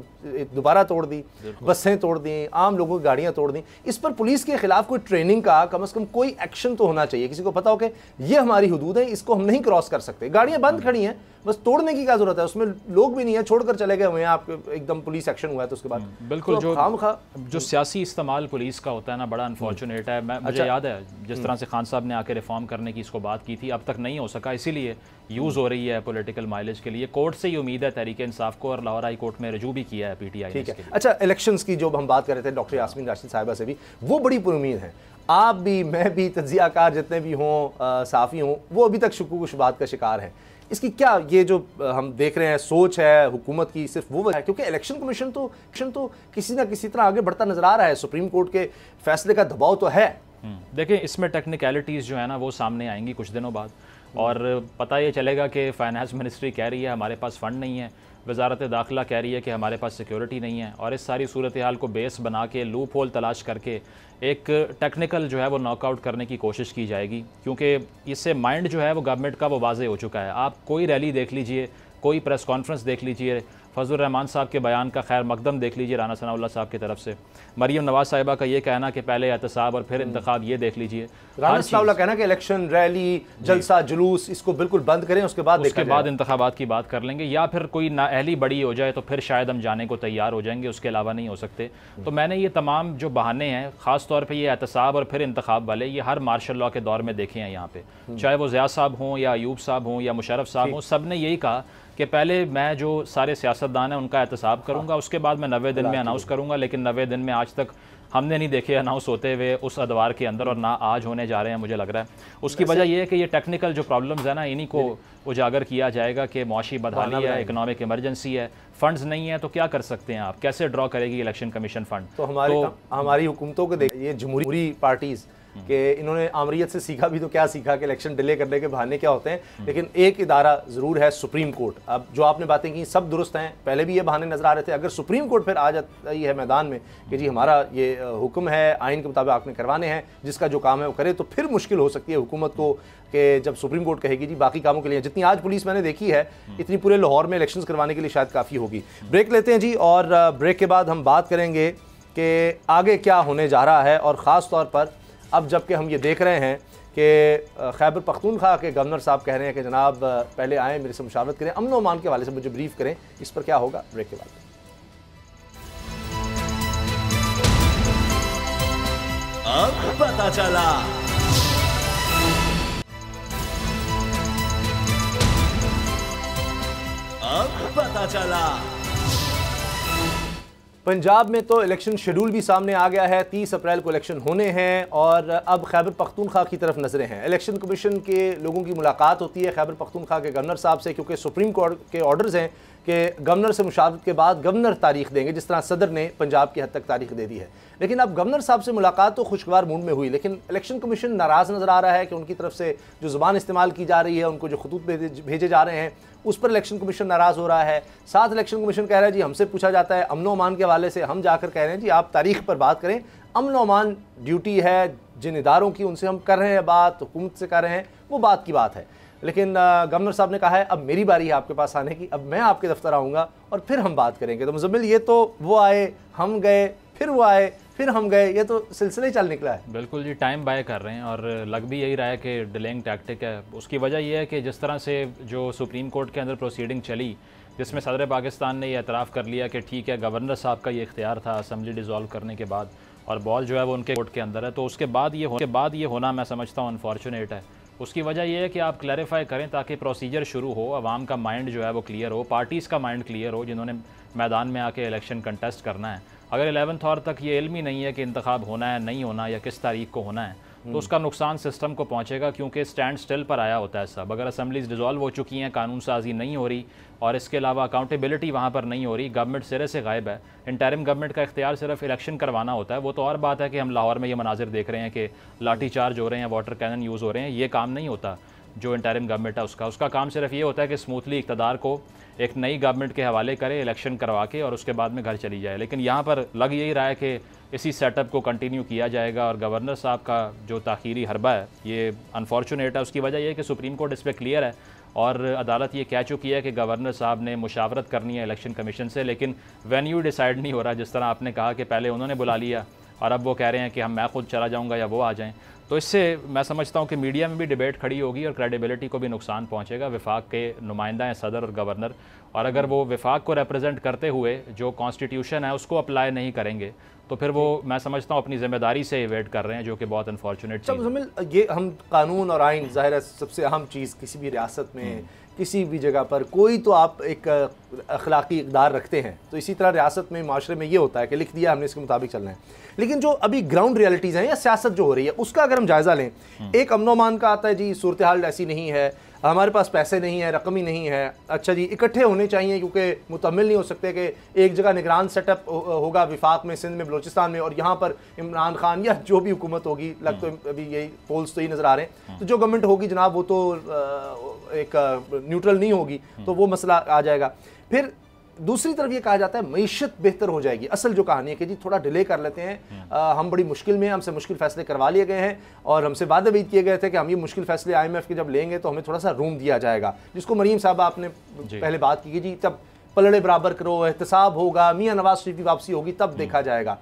दोबारा तोड़ दी, बसें तोड़ दी, आम लोगों की गाड़ियाँ तोड़ दी। इस पर पुलिस के खिलाफ कोई ट्रेनिंग का कम से कम कोई एक्शन तो होना चाहिए, किसी को पता हो कि ये हमारी हदूद है, इसको हम नहीं क्रॉस कर सकते। गाड़ियाँ बंद खड़ी हैं, बस तोड़ने की क्या जरूरत है, उसमें लोग भी नहीं है, छोड़कर चले गए हुए हैं, आप एकदम पुलिस एक्शन हुआ है तो उसके बाद बिल्कुल तो जो सियासी इस्तेमाल पुलिस का होता है ना, बड़ा अनफॉर्चुनेट है। मुझे याद है जिस तरह से खान साहब ने आके रिफॉर्म करने की इसको बात की थी, अब तक नहीं हो सका, इसीलिए यूज़ हो रही है पॉलिटिकल माइलेज के लिए। कोर्ट से ही उम्मीद है तहरीक इंसाफ को, और लाहौर हाई कोर्ट में रजू भी किया है पीटीआई ने। अच्छा, इलेक्शंस की जो हम बात कर रहे थे डॉक्टर यास्मीन राशिद साहिबा से भी, वो बड़ी पुरुमीद है। आप भी, मैं भी, तज्जियाकार जितने भी हों, साफ़ी हों, वो अभी तक शुकूक शुबात का शिकार हैं। इसकी क्या ये जो हम देख रहे हैं सोच है हुकूमत की, सिर्फ वो है क्योंकि इलेक्शन कमीशन तो किसी ना किसी तरह आगे बढ़ता नजर आ रहा है, सुप्रीम कोर्ट के फैसले का दबाव तो है। देखिए, इसमें टेक्निकलिटीज़ जो है ना वो सामने आएंगी कुछ दिनों बाद, और पता ये चलेगा कि फाइनेंस मिनिस्ट्री कह रही है हमारे पास फ़ंड नहीं है, वजारत दाखिला कह रही है कि हमारे पास सिक्योरिटी नहीं है, और इस सारी सूरत हाल को बेस बना के लूप होल तलाश करके एक टेक्निकल जो है वो नॉकआउट करने की कोशिश की जाएगी, क्योंकि इससे माइंड जो है वो गवर्नमेंट का वो वाज़े हो चुका है। आप कोई रैली देख लीजिए, कोई प्रेस कॉन्फ्रेंस देख लीजिए, फजल रहमान साहब के बयान का खैर मकदम देख लीजिए राना सनाउल्लाह साहब की तरफ से, मरियम नवाज साहिबा का ये कहना कि पहले एहतसाब और फिर इंतखाब, ये देख लीजिए। राना सनाउल्लाह कहना कि इलेक्शन रैली जलसा जुलूस इसको बिल्कुल बंद करें, उसके बाद इंतखाबात की बात कर लेंगे, या फिर कोई नाअहली बड़ी हो जाए तो फिर शायद हम जाने को तैयार हो जाएंगे, उसके अलावा नहीं हो सकते। तो मैंने ये तमाम जो बहाने हैं, ख़ास तौर पर ये एहतसाब और फिर इंतखाब वाले, ये हर मार्शल लॉ के दौर में देखे हैं यहाँ पे, चाहे वो ज़िया साहब हों या अयूब साहब हों या मुशर्रफ साहब हों, सब ने यही कहा कि पहले मैं जो सारे सियासतदान हैं उनका एहतसाब करूंगा, उसके बाद मैं 90 दिन में अनाउंस करूंगा। लेकिन 90 दिन में आज तक हमने नहीं देखे अनाउंस होते हुए उस अदवार के अंदर, और ना आज होने जा रहे हैं मुझे लग रहा है। उसकी वजह यह है कि ये टेक्निकल जो प्रॉब्लम्स है ना, इन्हीं को उजागर किया जाएगा कि मुआशी बदहाली है, इकनॉमिक इमरजेंसी है, फंड्स नहीं है, तो क्या कर सकते हैं आप, कैसे ड्रॉ करेगी इलेक्शन कमीशन फंड। तो हमारी हुकूमतों को देखिए, ये जमहूरी पार्टीज़ कि इन्होंने आमरीत से सीखा भी तो क्या सीखा कि इलेक्शन डिले करने के बहाने क्या होते हैं, लेकिन एक इदारा ज़रूर है सुप्रीम कोर्ट। अब जो आपने बातें की सब दुरुस्त हैं, पहले भी ये बहाने नज़र आ रहे थे। अगर सुप्रीम कोर्ट फिर आ जाती है मैदान में कि जी हमारा ये हुक्म है, आइन के मुताबिक आपने करवाने हैं, जिसका जो काम है वो करे, तो फिर मुश्किल हो सकती है हुकूमत को कि जब सुप्रीम कोर्ट कहेगी जी बाकी कामों के लिए, जितनी आज पुलिस मैंने देखी है इतनी पूरे लाहौर में इलेक्शन करवाने के लिए शायद काफ़ी होगी। ब्रेक लेते हैं जी, और ब्रेक के बाद हम बात करेंगे कि आगे क्या होने जा रहा है, और ख़ास तौर पर अब जबकि हम ये देख रहे हैं कि खैबर पख्तूनख्वा के गवर्नर साहब कह रहे हैं कि जनाब पहले आएँ, मेरे से मुशावरत करें, अमन और अमान के हवाले से मुझे ब्रीफ करें, इस पर क्या होगा ब्रेक के बाद। अब पता चला। अब पता चला। पंजाब में तो इलेक्शन शेड्यूल भी सामने आ गया है। 30 अप्रैल को इलेक्शन होने हैं और अब खैबर पख्तूनख्वा की तरफ नजरें हैं। इलेक्शन कमीशन के लोगों की मुलाकात होती है खैबर पख्तूनख्वा के गवर्नर साहब से, क्योंकि सुप्रीम कोर्ट के ऑर्डर्स हैं कि गवर्नर से मुशावरत के बाद गवर्नर तारीख देंगे, जिस तरह सदर ने पंजाब की हद तक तारीख दे दी है। लेकिन अब गवर्नर साहब से मुलाकात तो खुशगवार मूड में हुई, लेकिन इलेक्शन कमीशन नाराज़ नज़र आ रहा है कि उनकी तरफ से जो ज़ुबान इस्तेमाल की जा रही है, उनको जो खतूत भेजे जा रहे हैं, उस पर इलेक्शन कमीशन नाराज़ हो रहा है। साथ इलेक्शन कमीशन कह रहा है जी हमसे पूछा जाता है अमन अमान के हवाले से, हम जाकर कह रहे हैं जी आप तारीख पर बात करें, अमन अमान ड्यूटी है जिन इदारों की, उनसे हम कर रहे हैं बात, हुकूमत से कर रहे हैं, वो बात की बात है। लेकिन गवर्नर साहब ने कहा है अब मेरी बारी है आपके पास आने की, अब मैं आपके दफ्तर आऊँगा और फिर हम बात करेंगे। तो मुज़म्मिल, ये तो वो आए, हम गए, फिर वो आए, फिर हम गए, ये तो सिलसिले ही चल निकला है। बिल्कुल जी, टाइम बाय कर रहे हैं और लग भी यही रहा है कि डिलेइंग टैक्टिक है। उसकी वजह यह है कि जिस तरह से जो सुप्रीम कोर्ट के अंदर प्रोसीडिंग चली, जिसमें सदर पाकिस्तान ने यह एतराफ़ कर लिया कि ठीक है गवर्नर साहब का ये इख्तियार था असम्बली डिज़ोल्व करने के बाद और बॉल जो है वो उनके कोर्ट के अंदर है, तो उसके बाद ये होना मैं समझता हूँ अनफॉर्चुनेट है। उसकी वजह यह है कि आप क्लैरिफाई करें ताकि प्रोसीजर शुरू हो, आवाम का माइंड जो है वो क्लियर हो, पार्टीज़ का माइंड क्लियर हो जिन्होंने मैदान में आके इलेक्शन कंटेस्ट करना है। अगर 11th आवर तक ये इल्म ही नहीं है कि इंतखाब होना है नहीं होना या किस तारीख को होना है, तो उसका नुकसान सिस्टम को पहुंचेगा, क्योंकि स्टैंड स्टिल पर आया होता है सब। अगर असम्बलीज डिज़ोल्व हो चुकी हैं, कानून साजी नहीं हो रही और इसके अलावा अकाउंटेबिलिटी वहाँ पर नहीं हो रही, गवर्नमेंट सिरे से गायब है, इंटरिम गवर्नमेंट का इख्तियार सिर्फ इलेक्शन करवाना होता है। वो तो और बात है कि हम लाहौर में ये मनाजिर देख रहे हैं कि लाठी चार्ज हो रहे हैं, वाटर कैनन यूज़ हो रहे हैं, ये काम नहीं होता जो इंटरिम गवर्नमेंट है उसका काम सिर्फ ये होता है कि स्मूथली इक़्तिदार को एक नई गवर्नमेंट के हवाले करे, इलेक्शन करवा के और उसके बाद में घर चली जाए। लेकिन यहाँ पर लग यही रहा है कि इसी सेटअप को कंटिन्यू किया जाएगा और गवर्नर साहब का जो ताख़ीरी हरबा है ये अनफॉर्चुनेट है। उसकी वजह यह है कि सुप्रीम कोर्ट इस पर क्लियर है और अदालत ये कह चुकी है कि गवर्नर साहब ने मुशावरत करनी है इलेक्शन कमीशन से, लेकिन वेन्यू डिसाइड नहीं हो रहा। जिस तरह आपने कहा कि पहले उन्होंने बुला लिया और अब वो कह रहे हैं कि मैं खुद चला जाऊँगा या वो आ जाएँ, तो इससे मैं समझता हूँ कि मीडिया में भी डिबेट खड़ी होगी और क्रेडिबिलिटी को भी नुकसान पहुँचेगा। वफाक के नुमाइंदा हैं सदर और गवर्नर, और अगर वो वफाक को रिप्रेजेंट करते हुए जो कॉन्स्टिट्यूशन है उसको अप्लाई नहीं करेंगे तो फिर वो मैं समझता हूँ अपनी जिम्मेदारी से वेट कर रहे हैं, जो कि बहुत अनफॉर्चुनेट चीज़ है। ये हम कानून और आइन ज़ाहिर है सबसे अहम चीज़ किसी भी रियासत में किसी भी जगह पर कोई तो आप एक अखलाकी इक़दार रखते हैं, तो इसी तरह रियासत में माशरे में ये होता है कि लिख दिया हमने इसके मुताबिक चलना है। लेकिन जो अभी ग्राउंड रियलिटीज़ हैं या सियासत जो हो रही है उसका अगर हम जायज़ा लें, एक अमन अमान का आता है जी सूरत हाल ऐसी नहीं है, हमारे पास पैसे नहीं है, रकम ही नहीं है, अच्छा जी इकट्ठे होने चाहिए क्योंकि मुतमिल नहीं हो सकते कि एक जगह निगरान सेटअप होगा विफाक में, सिंध में, बलोचिस्तान में, और यहाँ पर इमरान खान या जो भी हुकूमत होगी, लग तो अभी यही पोल्स तो ही नज़र आ रहे हैं, तो जो गवर्नमेंट होगी जनाब वो तो एक न्यूट्रल नहीं होगी, तो वो मसला आ जाएगा। फिर दूसरी तरफ ये कहा जाता है मईशत बेहतर हो जाएगी। असल जो कहानी है कि जी थोड़ा डिले कर लेते हैं, हम बड़ी मुश्किल में, हमसे मुश्किल फैसले करवा लिए गए हैं और हमसे वादे भी किए गए थे कि हम ये मुश्किल फैसले IMF के जब लेंगे तो हमें थोड़ा सा रूम दिया जाएगा, जिसको मरीम साहब आपने पहले बात की कि जी तब पलड़े बराबर करो, एहतसाब होगा, मियाँ नवाज शरीफ की वापसी होगी, तब देखा जाएगा।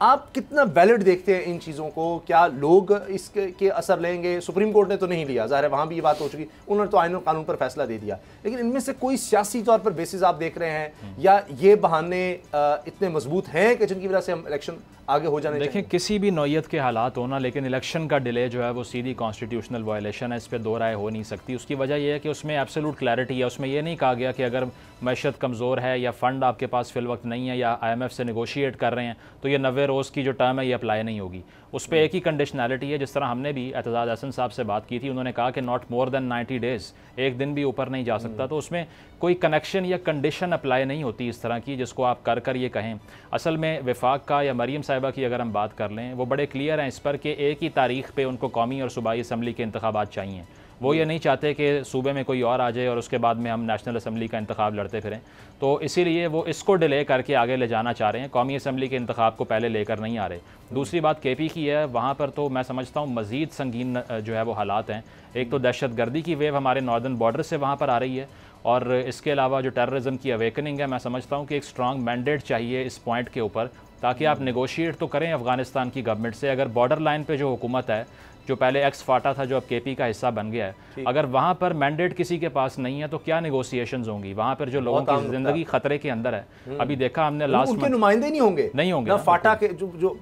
आप कितना वैलिड देखते हैं इन चीज़ों को? क्या लोग इसके असर लेंगे? सुप्रीम कोर्ट ने तो नहीं लिया, ज़ाहिर है वहाँ भी ये बात हो चुकी, उन्होंने तो आईन और कानून पर फैसला दे दिया, लेकिन इनमें से कोई सियासी तौर पर बेसिस आप देख रहे हैं या ये बहाने इतने मजबूत हैं कि जिनकी वजह से हम इलेक्शन आगे हो जाने? देखें, किसी भी नौयत के हालात होना, लेकिन इलेक्शन का डिले जो है वो सीधी कॉन्स्टिट्यूशनल वायलेशन है, इस पर दो राय हो नहीं सकती। उसकी वजह यह है कि उसमें एब्सोल्यूट क्लैरिटी है, उसमें यह नहीं कहा गया कि अगर मैशत कमज़ोर है या फ़ंड आपके पास फिल वक्त नहीं है या IMF से नेगोशिएट कर रहे हैं तो ये 90 रोज़ की जो टर्म है ये अप्लाई नहीं होगी। उस पर एक ही कंडीशनैलिटी है, जिस तरह हमने भी एतजाज़ हसन साहब से बात की थी, उन्होंने कहा कि नॉट मोर देन 90 डेज़, एक दिन भी ऊपर नहीं जा सकता। तो उसमें कोई कनेक्शन या कंडीशन अप्लाई नहीं होती इस तरह की जिसको आप कर ये कहें। असल में वफाक का या मरीम साहिबा की अगर हम बात कर लें, वो बड़े क्लियर हैं इस पर कि एक ही तारीख पर उनको कौमी और सूबाई असम्बली के इंतखाबात चाहिए। वो ये नहीं चाहते कि सूबे में कोई और आ जाए और उसके बाद में हम नेशनल असम्बली का इंतखाब लड़ते फिरें, तो इसीलिए वो इसको डिले करके आगे ले जाना चाह रहे हैं, कौमी असम्बली के इंतखाब को पहले लेकर नहीं आ रहे। दूसरी बात KP की है, वहाँ पर तो मैं समझता हूँ मज़ीद संगीन जो है वो हालात हैं। एक तो दहशत गर्दी की वेव हमारे नॉर्दर्न बॉर्डर से वहाँ पर आ रही है, और इसके अलावा जो टेररिज्म की अवेकनिंग है, मैं समझता हूँ कि एक स्ट्रॉन्ग मैंडेट चाहिए इस पॉइंट के ऊपर, ताकि आप नेगोशिएट तो करें अफ़गानिस्तान की गवर्नमेंट से। अगर बॉर्डर लाइन पे जो हुकूमत है, जो पहले एक्स फाटा था, जो अब KP का हिस्सा बन गया है, अगर वहाँ पर मैंडेट किसी के पास नहीं है तो क्या नेगोशिएशंस होंगी? वहाँ पर जो लोगों की जिंदगी खतरे के अंदर है, अभी देखा हमने लास्ट उनके नुमाइंदे नहीं होंगे ना फाटा के जो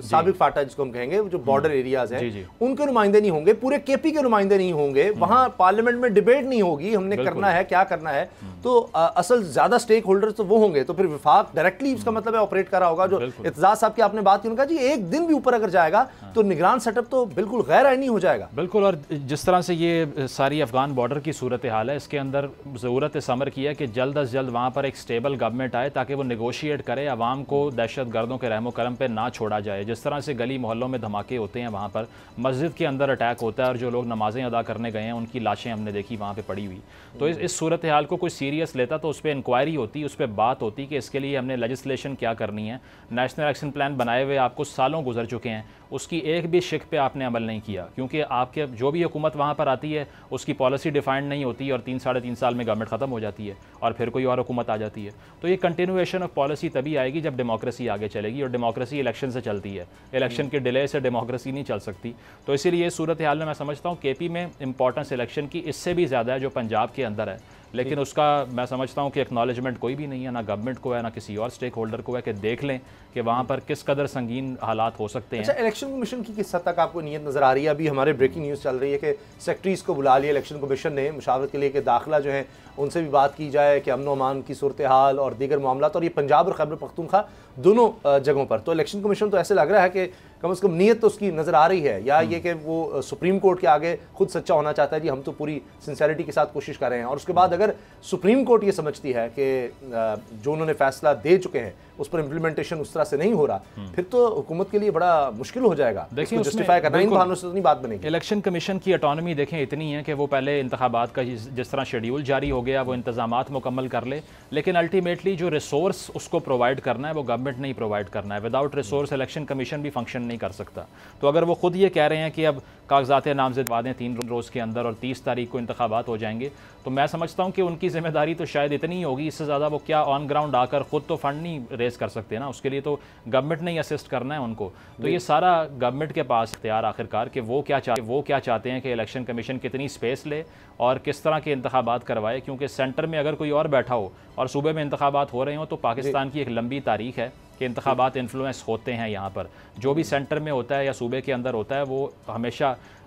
साबिक फाटा जिसको हम कहेंगे, जो बॉर्डर एरियाज हैं, उनके नुमाइंदे नहीं होंगे, पूरे KP के नुमाइंदे नहीं होंगे, वहाँ पार्लियामेंट में डिबेट नहीं होगी, हमने करना है क्या करना है, तो असल ज़्यादा स्टेक होल्डर्स तो वो होंगे, तो फिर विफाक डायरेक्टली उसका मतलब है ऑपरेट कर रहा होगा। जो इत्तेजाज साहब की आपने बात की, उनका जी एक दिन भी ऊपर अगर जाएगा तो निगरान सेटअप तो बिल्कुल गैर आईनी हो जाएगा। बिल्कुल, और जिस तरह से ये सारी अफगान बॉर्डर की सूरत हाल है, इसके अंदर ज़रूरत इस अमर की है कि जल्द अज जल्द वहाँ पर एक स्टेबल गवर्नमेंट आए ताकि वो नेगोशिएट करे, आवाम को दहशत गर्दों के रहमो करम पे ना छोड़ा जाए। जिस तरह से गली मोहल्लों में धमाके होते हैं, वहाँ पर मस्जिद के अंदर अटैक होता है और जो लोग नमाजें अदा करने गए हैं उनकी लाशें हमने देखी वहाँ पे पड़ी हुई। तो इस सूरत हाल को कोई सीरियस लेता तो उस पर इंक्वायरी होती, उस पर बात होती कि इसके लिए हमने लेजिस्लेशन क्या करनी है। नेशनल एक्शन प्लान बनाए हुए आपको सालों गुजर चुके हैं, उसकी एक भी शिक पे आपने अमल नहीं किया, क्योंकि आपके जो भी हुकूमत वहाँ पर आती है उसकी पॉलिसी डिफाइंड नहीं होती और 3-3.5 साल में गवर्नमेंट ख़त्म हो जाती है और फिर कोई और हुकूमत आ जाती है। तो ये कंटिन्यूएशन ऑफ पॉलिसी तभी आएगी जब डेमोक्रेसी आगे चलेगी, और डेमोक्रेसी इलेक्शन से चलती है। इलेक्शन के डिले से डेमोक्रेसी नहीं चल सकती। तो इसीलिए सूरत हाल में मैं समझता हूँ KP में इंपॉर्टेंस इलेक्शन की इससे भी ज़्यादा है जो पंजाब के अंदर है, लेकिन उसका मैं समझता हूँ कि एक्नॉलेजमेंट कोई भी नहीं है, ना गवर्नमेंट को है ना किसी और स्टेक होल्डर को है कि देख लें कि वहाँ पर किस कदर संगीन हालात हो सकते हैं। अच्छा, इलेक्शन कमीशन की किस हद तक आपको नीयत नज़र आ रही है? अभी हमारे ब्रेकिंग न्यूज़ चल रही है कि सेक्रेटरीज़ को बुला लिया इलेक्शन कमीशन ने मुशावरत के लिए कि दाखिला जो है उनसे भी बात की जाए कि अमन अमान की सूरत हाल और दीगर मामला, और ये पंजाब और खैबर पख्तूनख्वा दोनों जगहों पर। तो इलेक्शन कमीशन तो ऐसे लग रहा है कि कम से कम नीयत तो उसकी नज़र आ रही है, या ये कि वो सुप्रीम कोर्ट के आगे खुद सच्चा होना चाहता है, जी हम तो पूरी सिंसेरिटी के साथ कोशिश कर रहे हैं। और उसके बाद अगर सुप्रीम कोर्ट ये समझती है कि जो उन्होंने फैसला दे चुके हैं उस पर इम्प्लीमेंटेशन उस तरह से नहीं हो रहा, फिर तो हुकूमत के लिए बड़ा मुश्किल हो जाएगा। देखिए, जस्टिफाई करना इन बहानों से तो नहीं बात बनेगी। इलेक्शन कमीशन की ऑटोनॉमी देखें इतनी है कि वो पहले इंतखाबात का जिस तरह शेड्यूल जारी हो गया वो इंतजामात मुकम्मल कर ले, लेकिन अल्टीमेटली जो रिसोर्स उसको प्रोवाइड करना है वो गवर्नमेंट नहीं प्रोवाइड करना है। विदाउट रिसोर्स इलेक्शन कमीशन भी फंक्शन नहीं कर सकता। तो अगर वो खुद ये कह रहे हैं कि अब कागजात नामजद वादें 3 रोज़ के अंदर और 30 तारीख को इंतखाबात हो जाएंगे, तो मैं समझता हूँ कि उनकी जिम्मेदारी तो शायद इतनी ही होगी, इससे ज़्यादा वो क्या ऑन ग्राउंड आकर खुद तो फंड नहीं रेज कर सकते ना, उसके लिए तो गवर्नमेंट ने ही असिस्ट करना है उनको। तो ये सारा गवर्नमेंट के पास इख्तियार आखिरकार कि वो क्या चाहते हैं कि इलेक्शन कमीशन कितनी स्पेस ले और किस तरह के इंतखाबात करवाए, क्योंकि सेंटर में अगर कोई और बैठा हो और सूबे में इंतखाबात हो रहे हो तो पाकिस्तान की एक लंबी तारीख है कि इंतखाबात इन्फ्लुएंस होते हैं यहाँ पर। जो भी सेंटर में होता है या सूबे के अंदर होता है वो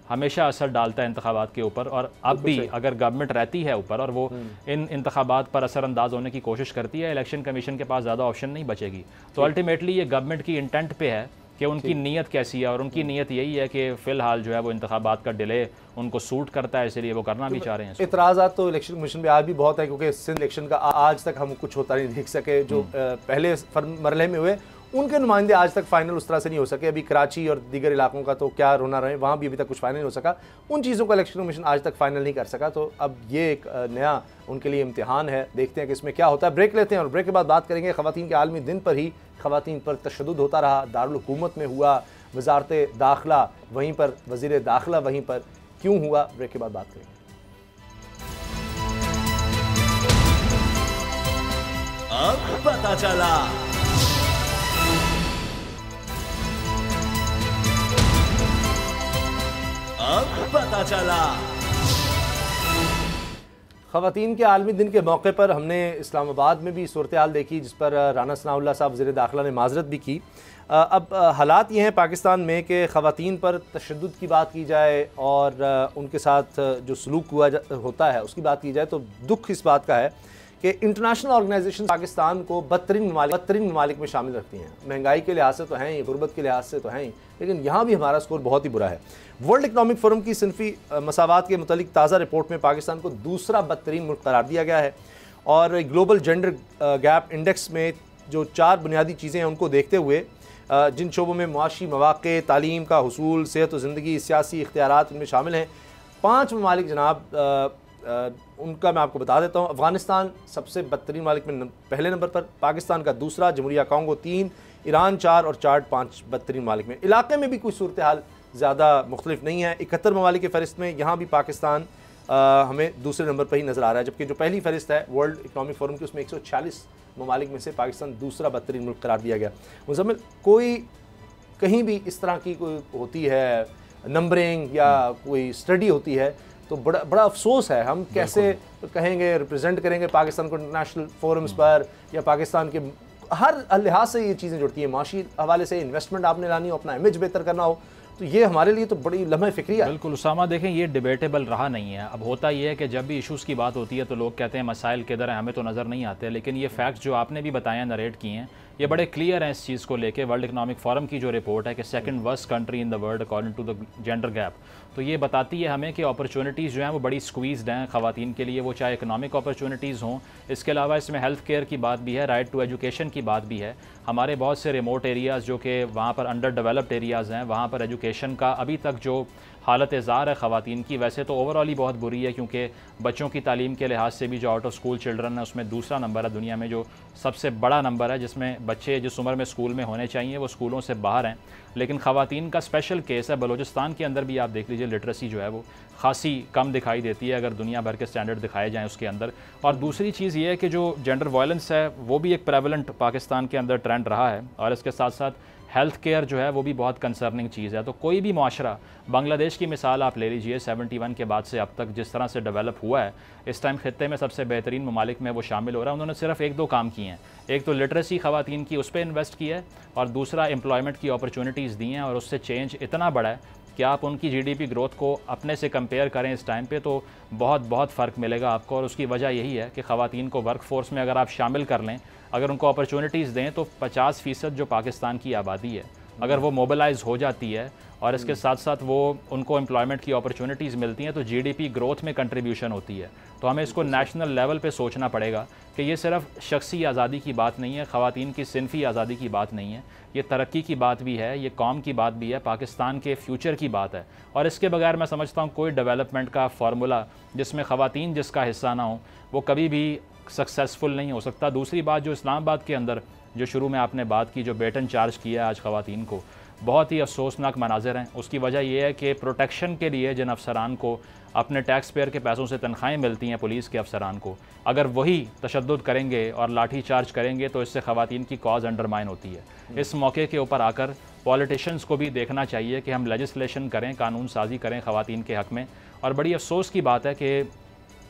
हमेशा असर डालता है इंतखाबात के ऊपर, और अब भी अगर गवर्नमेंट रहती है ऊपर और वो इन इंतखाबात पर असरअंदाज होने की कोशिश करती है, इलेक्शन कमीशन के पास ज़्यादा ऑप्शन नहीं बचेगी। तो अल्टीमेटली ये गवर्नमेंट की इंटेंट पे है कि उनकी नीयत कैसी है, और उनकी नीयत यही है कि फ़िलहाल जो है वो इंतखाबात का डिले उनको सूट करता है, इसलिए वो करना भी चाह रहे हैं। इतराज़ात तो इलेक्शन कमीशन पे आज भी बहुत है, क्योंकि सिंध इलेक्शन का आज तक हम कुछ होता नहीं देख सके। जो पहले मरहले में हुए उनके नुमाइंदे आज तक फाइनल उस तरह से नहीं हो सके। अभी कराची और दीगर इलाकों का तो क्या रोना रहे, वहाँ भी अभी तक कुछ फाइनल नहीं हो सका। उन चीज़ों का इलेक्शन कमीशन आज तक फाइनल नहीं कर सका। तो अब ये एक नया उनके लिए इम्तिहान है, देखते हैं कि इसमें क्या होता है। ब्रेक लेते हैं और ब्रेक के बाद बात करेंगे ख़वातीन के आलमी दिन पर ही ख़वातीन पर तशद्दुद होता रहा, दारुल हुकूमत में हुआ, वज़ारत दाखिला वहीं पर, वज़ीर दाखिला वहीं पर, क्यों हुआ? ब्रेक के बाद बात करेंगे। अब पता चला। अब पता चला। ख़वातीन के आलमी दिन के मौके पर हमने इस्लामाबाद में भी सूरत हाल देखी, जिस पर राना सनाउल्लाह साहब वज़ीर दाखिला ने माजरत भी की। अब हालात ये हैं पाकिस्तान में कि ख़वातीन पर तशद्दुद की बात की जाए और उनके साथ जो सलूक होता है उसकी बात की जाए, तो दुख इस बात का है कि इंटरनेशनल ऑर्गेनाइजेशन पाकिस्तान को बदतरीन ममालिक में शामिल रखती हैं। महंगाई के लिहाज से तो हैं ही, गुर्बत के लिहाज से तो हैं ही, लेकिन यहाँ भी हमारा स्कोर बहुत ही बुरा है। वर्ल्ड इकनॉमिक फोरम की सिनफी मसावात के मुतालिक ताज़ा रिपोर्ट में पाकिस्तान को दूसरा बदतरीन मुल्क करार दिया गया है, और ग्लोबल जेंडर गैप इंडेक्स में जो 4 बुनियादी चीज़ें हैं उनको देखते हुए जिन शोबों में मुआशी मौक़े, तालीम का हुसूल, सेहत व ज़िंदगी, सियासी इख्तियारात इनमें शामिल हैं। 5 ममालिक जनाब उनका मैं आपको बता देता हूँ। अफ़गानिस्तान सबसे बदतरीन ममालिक में पहले नंबर पर, पाकिस्तान का दूसरा, जमहूरिया कांगो 3, ईरान 4 और चाड 5 बदतरीन ममालिक में। इलाके में भी कोई सूरत हाल ज़्यादा मुख्तलिफ नहीं है। 71 ममालिक की फ़हरिस्त में यहाँ भी पाकिस्तान हमें दूसरे नंबर पर ही नज़र आ रहा है, जबकि जो पहली फ़हरिस्त है वर्ल्ड इकनॉमिक फोरम की उसमें 146 ममालिक में से पाकिस्तान दूसरा बदतरीन मुल्क करार दिया गया। मुज़म्मिल, कोई कहीं भी इस तरह की कोई होती है नंबरिंग या कोई स्टडी होती है तो बड़ा अफसोस है। हम कैसे कहेंगे, रिप्रेजेंट करेंगे पाकिस्तान को इंटरनेशनल फोरम्स पर, या पाकिस्तान के हर लिहाज से ये चीज़ें जुड़ती हैं। माशी हवाले से इन्वेस्टमेंट आपने लानी हो, अपना इमेज बेहतर करना हो, तो ये हमारे लिए तो बड़ी लम्हे फिक्री है। बिल्कुल उसामा, देखें ये डिबेटेबल रहा नहीं है। अब होता ये है कि जब भी इशूज़ की बात होती है तो लोग कहते हैं मसाइल किधर हैं, हमें तो नज़र नहीं आते, लेकिन ये फैक्ट्स जो आपने भी बताया, नरेट किए हैं, ये बड़े क्लियर हैं इस चीज़ को लेके। वर्ल्ड इकनॉमिक फोरम की जो रिपोर्ट है कि second worst country in the world according to the gender gap, तो ये बताती है हमें कि अपॉर्चुनिटीज़ जो हैं वो बड़ी स्क्वीज्ड हैं ख़वातीन के लिए, वो चाहे इकनॉमिक अपॉर्चुनिटीज़ हों, इसके अलावा इसमें हेल्थ केयर की बात भी है, राइट टू एजुकेशन की बात भी है। हमारे बहुत से रिमोट एरियाज़ जो कि वहाँ पर अंडर डेवलप्ड एरियाज़ हैं, वहाँ पर एजुकेशन का अभी तक जो हालत ज़ार है ख़वातीन की, वैसे तो ओवरऑल ही बहुत बुरी है, क्योंकि बच्चों की तालीम के लिहाज से भी जो आउट ऑफ स्कूल चिल्ड्रन है उसमें दूसरा नंबर है दुनिया में, जो सबसे बड़ा नंबर है, जिसमें बच्चे जिस उम्र में स्कूल में होने चाहिए वो स्कूलों से बाहर हैं। लेकिन ख़वातीन का स्पेशल केस है, बलूचिस्तान के अंदर भी आप देख लीजिए लिटरेसी जो है वो खासी कम दिखाई देती है अगर दुनिया भर के स्टैंडर्ड दिखाए जाएँ उसके अंदर। और दूसरी चीज़ ये है कि जो जेंडर वायलेंस है वो भी एक प्रेवलेंट पाकिस्तान के अंदर ट्रेंड रहा है, और इसके साथ साथ हेल्थ केयर जो है वो भी बहुत कंसर्निंग चीज़ है। तो कोई भी माशरा, बांग्लादेश की मिसाल आप ले लीजिए, 71 के बाद से अब तक जिस तरह से डेवलप हुआ है, इस टाइम खित्ते में सबसे बेहतरीन ममालिक में वो शामिल हो रहा है। उन्होंने सिर्फ एक दो काम किए हैं, एक तो लिटरेसी ख़वातीन की उस पर इन्वेस्ट किया है, और दूसरा एम्प्लॉयमेंट की अपॉर्चुनिटीज़ दी हैं, और उससे चेंज इतना बड़ा है कि आप उनकी जीडीपी ग्रोथ को अपने से कंपेयर करें इस टाइम पे तो बहुत फ़र्क मिलेगा आपको। और उसकी वजह यही है कि ख़वातीन को वर्क फोर्स में अगर आप शामिल कर लें, अगर उनको अपॉर्चुनिटीज़ दें, तो 50% जो पाकिस्तान की आबादी है अगर वो मोबिलाइज हो जाती है और इसके साथ साथ वो उनको एम्प्लॉयमेंट की अपॉर्चुनिटीज़ मिलती हैं, तो जीडीपी ग्रोथ में कंट्रीब्यूशन होती है। तो हमें इसको नेशनल लेवल पे सोचना पड़ेगा कि ये सिर्फ शख्सी आज़ादी की बात नहीं है, ख़वातीन की सिनफी आज़ादी की बात नहीं है, ये तरक्की की बात भी है, ये कौम की बात भी है, पाकिस्तान के फ्यूचर की बात है। और इसके बगैर मैं समझता हूँ कोई डेवलपमेंट का फार्मूला जिसमें ख़वातीन जिसका हिस्सा ना हो वो कभी भी सक्सेसफुल नहीं हो सकता। दूसरी बात, जो इस्लामाबाद के अंदर जो शुरू में आपने बात की, जो बेटन चार्ज किया है आज ख़वातीन को, बहुत ही अफसोसनाक मनाज़र हैं। उसकी वजह यह है कि प्रोटेक्शन के लिए जिन अफसरान को अपने टैक्स पेयर के पैसों से तनख्वाहें मिलती हैं, पुलिस के अफसरान को, अगर वही तशद्दुद करेंगे और लाठी चार्ज करेंगे तो इससे ख़वातीन की कॉज अंडरमाइन होती है। इस मौके के ऊपर आकर पॉलिटिशियंस को भी देखना चाहिए कि हम लेजिस्लेशन करें, कानून साजी करें ख़वातीन के हक़ में। और बड़ी अफसोस की बात है कि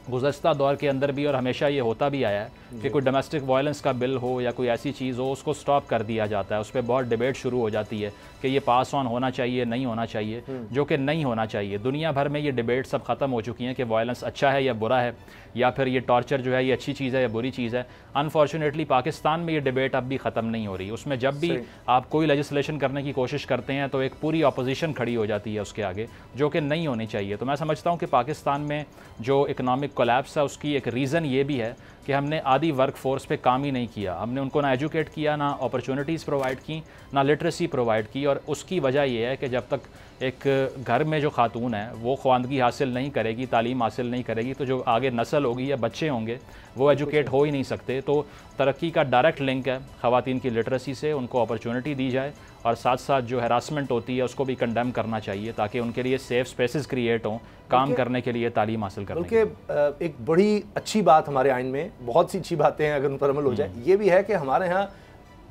गुज़श्ता दौर के अंदर भी और हमेशा ये होता भी आया है कि कोई डोमेस्टिक वायलेंस का बिल हो या कोई ऐसी चीज़ हो, उसको स्टॉप कर दिया जाता है, उस पर बहुत डिबेट शुरू हो जाती है कि ये पास ऑन होना चाहिए, नहीं होना चाहिए, जो कि नहीं होना चाहिए। दुनिया भर में ये डिबेट सब ख़त्म हो चुकी हैं कि वायलेंस अच्छा है या बुरा है, या फिर ये टॉर्चर जो है ये अच्छी चीज़ है या बुरी चीज़ है। अनफॉर्चुनेटली पाकिस्तान में ये डिबेट अब भी ख़त्म नहीं हो रही। उसमें जब भी आप कोई लेजिस्लेशन करने की कोशिश करते हैं तो एक पूरी अपोजिशन खड़ी हो जाती है उसके आगे, जो कि नहीं होनी चाहिए। तो मैं समझता हूँ कि पाकिस्तान में जो इकनॉमिक कोलैप्स है उसकी एक रीज़न ये भी है कि हमने आधी वर्क फोर्स पे काम ही नहीं किया, हमने उनको ना एजुकेट किया, ना अपॉर्चुनिटीज़ प्रोवाइड की, ना लिटरेसी प्रोवाइड की। और उसकी वजह यह है कि जब तक एक घर में जो खातून है वो ख्वानगी हासिल नहीं करेगी, तालीम हासिल नहीं करेगी, तो जो आगे नस्ल होगी या बच्चे होंगे वो एजुकेट हो ही नहीं सकते। तो तरक्की का डायरेक्ट लिंक है ख़वातीन की लिटरेसी से, उनको अपॉर्चुनिटी दी जाए, और साथ साथ जो हरासमेंट होती है उसको भी कंडेम करना चाहिए ताकि उनके लिए सेफ स्पेसेस क्रिएट हों काम करने के लिए, तालीम हासिल करने के लिए। एक बड़ी अच्छी बात हमारे आइन में, बहुत सी अच्छी बातें हैं अगर उन पर अमल हो जाए, ये भी है कि हमारे यहाँ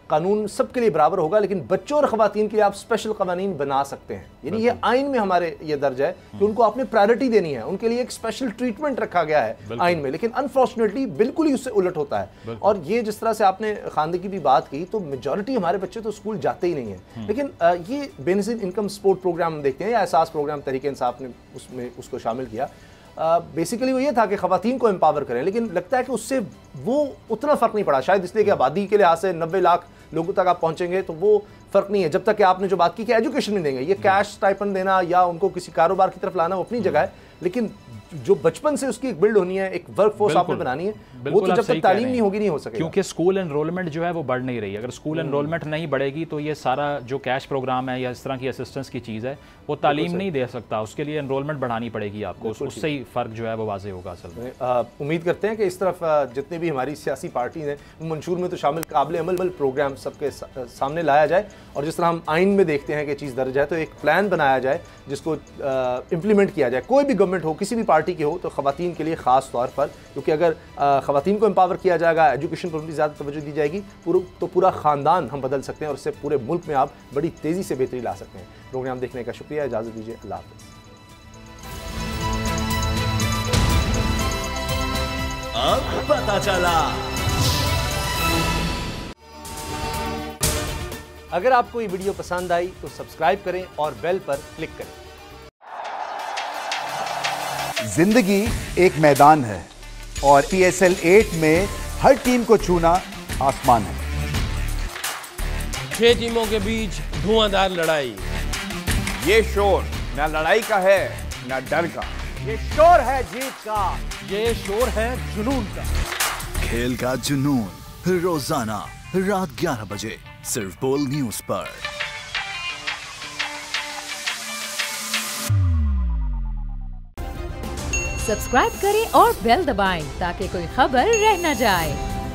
कानून सबके लिए बराबर होगा, लेकिन बच्चों और ख़वातीन के लिए आप स्पेशल कानून बना सकते हैं। यानी ये आइन में हमारे ये दर्ज है कि उनको आपने प्रायोरिटी देनी है, उनके लिए एक स्पेशल ट्रीटमेंट रखा गया है आइन में, लेकिन अनफॉर्चुनेटली बिल्कुल ही उससे उलट होता है। और ये जिस तरह से आपने खानदगी की भी बात की, तो मेजॉरिटी हमारे बच्चे तो स्कूल जाते ही नहीं है। लेकिन ये बेनिफिट इनकम सपोर्ट प्रोग्राम हम देखते हैं, या एहसास प्रोग्राम तरीके इंसाफ ने उसमें उसको शामिल किया। बेसिकली वो ये था कि ख़वातीन को एम्पावर करें, लेकिन लगता है कि उससे वो उतना फ़र्क नहीं पड़ा, शायद इसलिए कि आबादी के लिहाज से 90 लाख लोगों तक आप पहुंचेंगे तो वो फ़र्क नहीं है, जब तक कि आपने जो बात की कि एजुकेशन नहीं देंगे। ये कैश स्टाइपेंड देना या उनको किसी कारोबार की तरफ लाना वो अपनी जगह है, लेकिन जो बचपन से उसकी एक बिल्ड होनी है, एक वर्क फोर्स आपने बनानी है, वो तो जब तक तालीम नहीं होगी नहीं हो सकेगा। क्योंकि स्कूल एनरोलमेंट जो है वो बढ़ नहीं रही। अगर स्कूल एनरोलमेंट नहीं बढ़ेगी तो ये सारा जो कैश प्रोग्राम है या इस तरह की असिस्टेंस की चीज़ है वो तालीम नहीं दे सकता, उसके लिए एनरोलमेंट बढ़ानी पड़ेगी आपको, उससे ही फ़र्क जो है वो वाज़े होगा असल में। उम्मीद करते हैं कि इस तरफ जितने भी हमारी सियासी पार्टी हैं मंशूर में तो शामिल काबिल अमल प्रोग्राम सबके सामने लाया जाए, और जिस तरह हम आइन में देखते हैं कि चीज़ दर्ज है तो एक प्लान बनाया जाए जिसको इम्प्लीमेंट किया जाए। कोई भी गवर्नमेंट हो, किसी भी पार्टी की हो, तो ख़वातीन के लिए ख़ास तौर पर, क्योंकि अगर ख़वातीन को एम्पावर किया जाएगा, एजुकेशन पर उनकी ज़्यादा तवज्जो दी जाएगी, तो पूरा ख़ानदान हम बदल सकते हैं और इससे पूरे मुल्क में आप बड़ी तेज़ी से बेहतरी ला सकते हैं। प्रोग्राम देखने का शुक्रिया, इजाज़त दीजिए, अल्लाह हाफ़िज़। अब पता चला। अगर आपको ये वीडियो पसंद आई तो सब्सक्राइब करें और बेल पर क्लिक करें। जिंदगी एक मैदान है और PSL 8 में हर टीम को छूना आसमान है। 6 टीमों के बीच धुआंधार लड़ाई। ये शोर न लड़ाई का है न डर का, ये शोर है जीत का, ये शोर है जुनून का। खेल का जुनून रोजाना रात 11 बजे सिर्फ बोल न्यूज पर। सब्सक्राइब करें और बेल दबाएं ताकि कोई खबर रह न जाए।